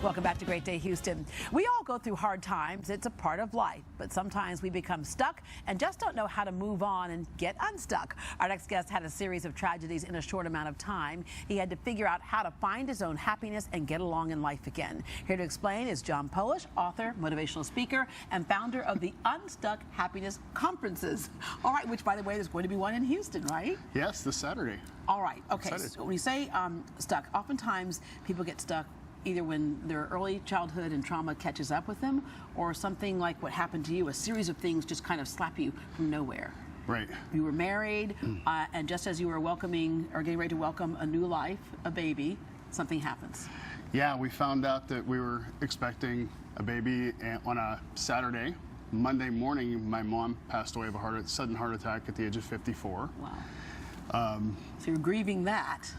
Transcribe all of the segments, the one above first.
Welcome back to Great Day Houston. We all go through hard times. It's a part of life, but sometimes we become stuck and just don't know how to move on and get unstuck. Our next guest had a series of tragedies in a short amount of time. He had to figure out how to find his own happiness and get along in life again. Here to explain is John Polish, author, motivational speaker, and founder of the Unstuck Happiness Conferences. All right, which, by the way, there's going to be one in Houston, right? Yes, this Saturday. All right, okay. So when you say stuck, oftentimes people get stuck either when their early childhood and trauma catches up with them, or something like what happened to you, a series of things just kind of slap you from nowhere. Right. You were married, and just as you were welcoming or getting ready to welcome a new life, a baby, something happens. Yeah, we found out that we were expecting a baby on a Saturday. Monday morning, my mom passed away of a sudden heart attack at the age of 54. Wow. So you're grieving that.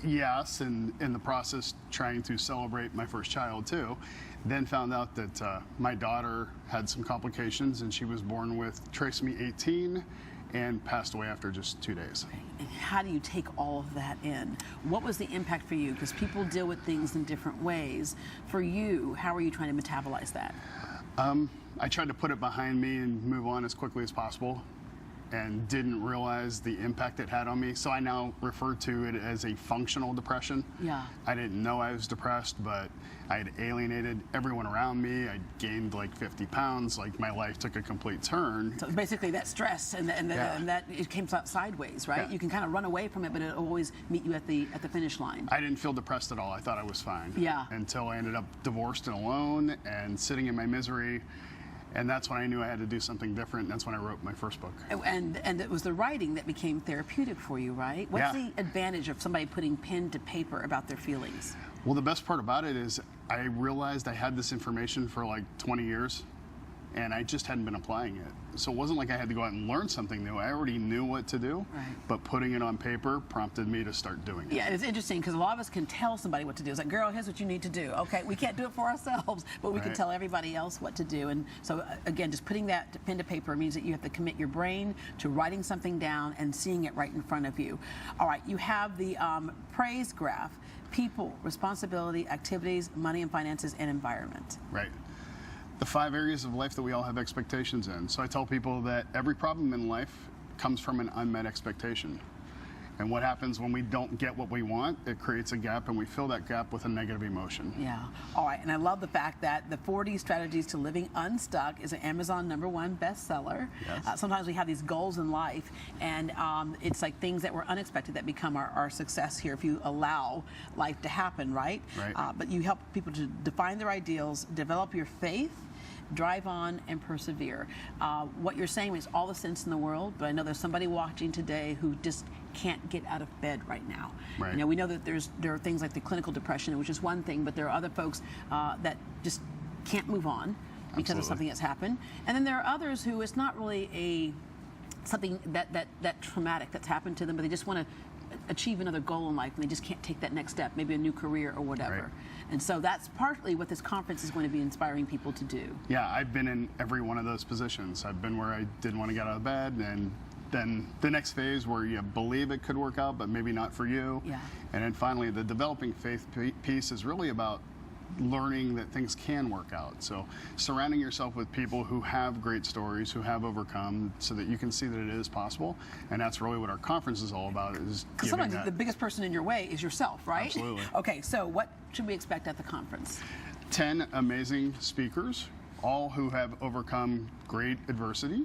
Yes, and in the process trying to celebrate my first child too. Then found out that my daughter had some complications and she was born with trisomy 18 and passed away after just 2 days. And how do you take all of that in? What was the impact for you? Because people deal with things in different ways. For you, how are you trying to metabolize that? I tried to put it behind me and move on as quickly as possible, and didn't realize the impact it had on me. So I now refer to it as a functional depression. Yeah. I didn't know I was depressed, but I had alienated everyone around me. I gained like 50 pounds. Like my life took a complete turn. So basically that stress and that it came out sideways, right? Yeah. You can kind of run away from it, but it'll always meet you at the finish line. I didn't feel depressed at all. I thought I was fine. Yeah. Until I ended up divorced and alone and sitting in my misery. And that's when I knew I had to do something different. That's when I wrote my first book. And it was the writing that became therapeutic for you, right? What's the advantage of somebody putting pen to paper about their feelings? Well, the best part about it is I realized I had this information for like 20 years, and I just hadn't been applying it. So it wasn't like I had to go out and learn something new. I already knew what to do, right. But putting it on paper prompted me to start doing it. Yeah, it's interesting because a lot of us can tell somebody what to do. It's like, girl, here's what you need to do. Okay, we can't do it for ourselves, but we can tell everybody else what to do. And so, again, just putting that pen to paper means that you have to commit your brain to writing something down and seeing it right in front of you. All right, you have the praise graph: people, responsibility, activities, money and finances, and environment. Right. The 5 areas of life that we all have expectations in. So I tell people that every problem in life comes from an unmet expectation. And what happens when we don't get what we want, it creates a gap, and we fill that gap with a negative emotion. Yeah. All right. And I love the fact that the 40 Strategies to Living Unstuck is an Amazon #1 bestseller. Yes. Sometimes we have these goals in life, and it's like things that were unexpected that become our success here if you allow life to happen, right? Right. But you help people to define their ideals, develop your faith, drive on, and persevere. What you're saying makes all the sense in the world, but I know there's somebody watching today who just can't get out of bed right now. Right. You know, we know that there are things like the clinical depression, which is one thing, but there are other folks that just can't move on because of something that's happened. And then there are others who it's not really something that traumatic that's happened to them, but they just want to achieve another goal in life and they just can't take that next step, maybe a new career or whatever. Right. And so that's partly what this conference is going to be inspiring people to do. Yeah, I've been in every one of those positions. I've been where I didn't want to get out of bed, and then the next phase where you believe it could work out, but maybe not for you. Yeah. And then finally, the developing faith piece is really about learning that things can work out. So surrounding yourself with people who have great stories, who have overcome, so that you can see that it is possible. And that's really what our conference is all about, is because giving sometimes the biggest person in your way is yourself, right? Absolutely. Okay, so what should we expect at the conference? 10 amazing speakers, all who have overcome great adversity.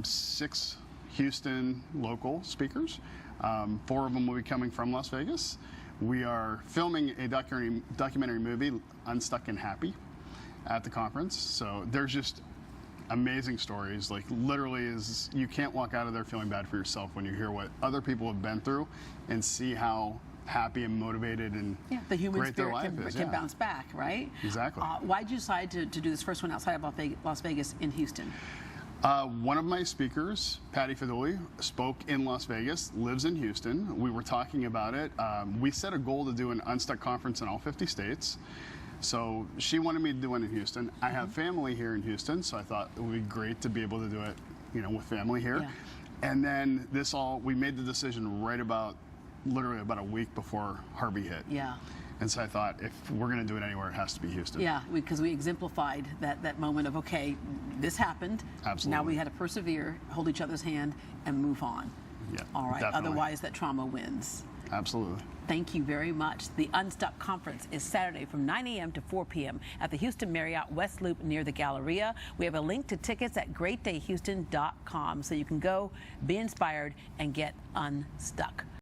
6 Houston local speakers. 4 of them will be coming from Las Vegas. We are filming a documentary movie, Unstuck and Happy, at the conference. So there's just amazing stories. Like literally, you can't walk out of there feeling bad for yourself when you hear what other people have been through and see how happy and motivated and the human great their spirit life is. can bounce back, right? Exactly. Why did you decide to do this first one outside of Las Vegas in Houston? One of my speakers, Patty Fiduli, spoke in Las Vegas, lives in Houston. We were talking about it. We set a goal to do an Unstuck conference in all 50 states. So she wanted me to do one in Houston. I have family here in Houston, so I thought it would be great to be able to do it, with family here. Yeah. And then we made the decision literally about a week before Harvey hit. Yeah. And so I thought, if we're going to do it anywhere, it has to be Houston. Yeah, because we exemplified that moment of, okay, this happened. Absolutely. Now we had to persevere, hold each other's hand, and move on. Yeah, All right. definitely. Otherwise, that trauma wins. Absolutely. Thank you very much. The Unstuck Conference is Saturday from 9 a.m. to 4 p.m. at the Houston Marriott West Loop near the Galleria. We have a link to tickets at greatdayhouston.com so you can go, be inspired, and get unstuck.